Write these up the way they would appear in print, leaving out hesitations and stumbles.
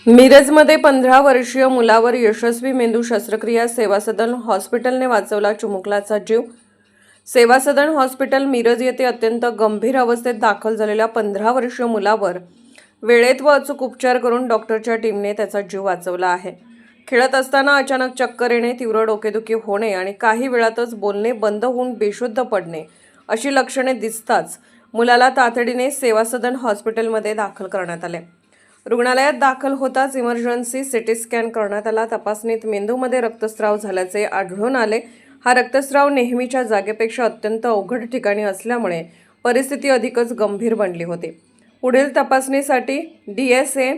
मिरजमध्ये 15 वर्षीय मुलावर यशस्वी मेंदू शस्त्रक्रिया, सेवा सदन हॉस्पिटलने वाचवला चिमुकलाचा जीव। सेवा सदन हॉस्पिटल मिरज येथे अत्यंत गंभीर अवस्थेत दाखल झालेल्या 15 वर्षीय मुलावर वेळेत व अचूक उपचार करून डॉक्टरच्या टीमने त्याचा जीव वाचवला आहे। खेळत असताना अचानक चक्कर येणे, तीव्र डोकेदुखी होणे आणि काही वेळातच बोलणे बंद होऊन बेशुद्ध पडणे अशी लक्षणे दिसताच मुलाला तातडीने सेवा सदन हॉस्पिटलमध्ये दाखल करण्यात आले। रुग्णालयात दाखल होताच इमर्जन्सी सिटी स्कॅन करण्यात आला। तपासणीत मेंदूमध्ये रक्तस्राव झाल्याचे आढळून आले। हा रक्तस्राव नेहमीच्या जागेपेक्षा अत्यंत अवघड ठिकाणी असल्यामुळे परिस्थिती अधिकच गंभीर बनली होती। पुढील तपासणीसाठी DSA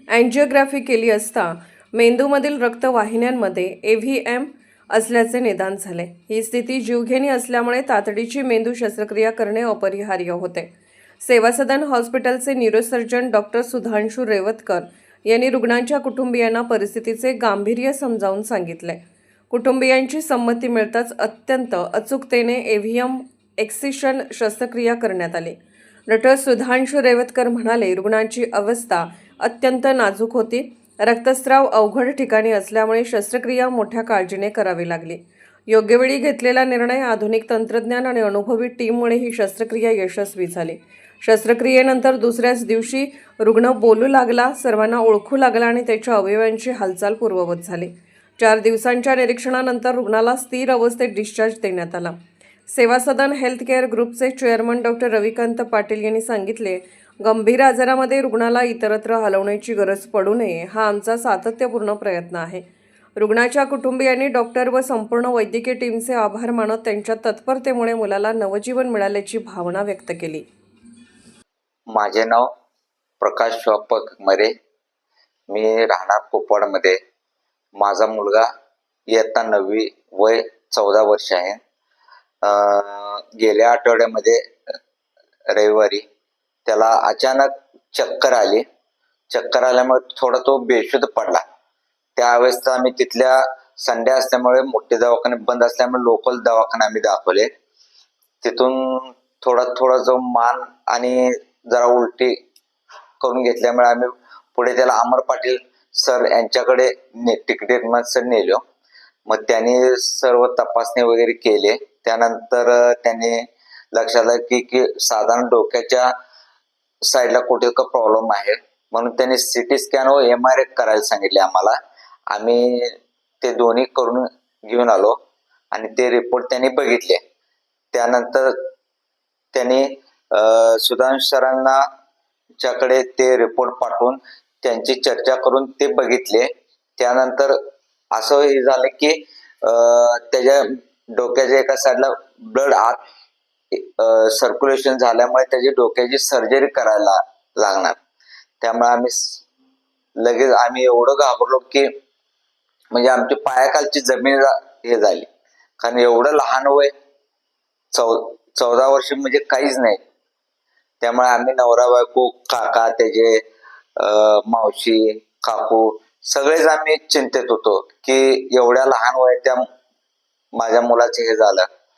अँजिओग्राफी केली असता मेंदूमधील रक्तवाहिन्यांमध्ये AVM असल्याचे निदान झाले। ही स्थिती जीवघेणी असल्यामुळे तातडीची मेंदू शस्त्रक्रिया करणे अपरिहार्य होते। सेवा सदन हॉस्पिटलचे न्यूरोसर्जन डॉक्टर सुधांशू रेवतकर यांनी रुग्णांच्या कुटुंबियांना परिस्थितीचे गांभीर्य समजावून सांगितले। कुटुंबियांची संमती मिळताच अत्यंत अचूकतेने AVM एक्सिशन शस्त्रक्रिया करण्यात आली। डॉक्टर सुधांशू रेवतकर म्हणाले, रुग्णाची अवस्था अत्यंत नाजूक होती। रक्तस्राव अवघड ठिकाणी असल्यामुळे शस्त्रक्रिया मोठ्या काळजीने करावी लागली। योग्य वेळी घेतलेला निर्णय, आधुनिक तंत्रज्ञान आणि अनुभवी टीममुळे ही शस्त्रक्रिया यशस्वी झाली। शस्त्रक्रियेनंतर दुसऱ्याच दिवशी रुग्ण बोलू लागला, सर्वांना ओळखू लागला आणि त्याच्या अवयवांची हालचाल पूर्ववत झाली। 4 दिवसांच्या निरीक्षणानंतर रुग्णाला स्थिर अवस्थेत डिस्चार्ज देण्यात आला। सेवा सदन हेल्थ केअर ग्रुपचे चेअरमन डॉक्टर रविकांत पाटील यांनी सांगितले, गंभीर आजारामध्ये रुग्णाला इतरत्र हलवण्याची गरज पडू नये हा आमचा सातत्यपूर्ण प्रयत्न आहे। रुग्णाच्या कुटुंबियांनी डॉक्टर व संपूर्ण वैद्यकीय टीमचे आभार मानत त्यांच्या तत्परतेमुळे मुलाला नवजीवन मिळाल्याची भावना व्यक्त केली। माझे नाव प्रकाश शॉपक मरे, मी राहणार कुपवाडमध्ये। माझा मुलगा इयत्ता 9वी, वय 14 वर्ष आहे। गेल्या आठवड्यामध्ये रविवारी त्याला अचानक चक्कर आली। चक्कर आल्यामुळे थोडा तो बेशुद्ध पडला। त्यावेळेस आम्ही तिथल्या संडे असल्यामुळे मोठे दवाखाने बंद असल्यामुळे लोकल दवाखाना आम्ही दाखवले। तिथून थोडा जो मान आणि जरा उलटी करून घेतल्यामुळे आम्ही पुढे त्याला अमर पाटील सर यांच्याकडे ट्रीटमेंट सर नेलो। मग त्यांनी सर्व तपासणी वगैरे केले। त्यानंतर त्यांनी लक्षात आलं की साधारण डोक्याच्या साईडला कुठे का प्रॉब्लेम आहे, म्हणून त्यांनी CT स्कॅन व MRI करायला सांगितले आम्हाला। आम्ही ते दोन्ही करून घेऊन आलो आणि ते रिपोर्ट त्यांनी बघितले। त्यानंतर त्यांनी सुधांश सरांना च्याकडे ते रिपोर्ट पाठवून त्यांची चर्चा करून ते बघितले। त्यानंतर असं हे झालं की त्याच्या डोक्याच्या एका साईडला ब्लड आत सर्क्युलेशन झाल्यामुळे त्याची डोक्याची सर्जरी करायला लागणार। त्यामुळे आम्ही एवढं घाबरलो की म्हणजे आमची पायाखालची जमीन हे झाली, कारण एवढं लहान वय 14 वर्ष म्हणजे काहीच नाही। त्यामुळे आम्ही नवरा बायको, काका, त्याचे मावशी, काकू सगळेच आम्ही चिंतेत होतो की एवढ्या लहान वयात त्या माझ्या मुलाचे हे झालं।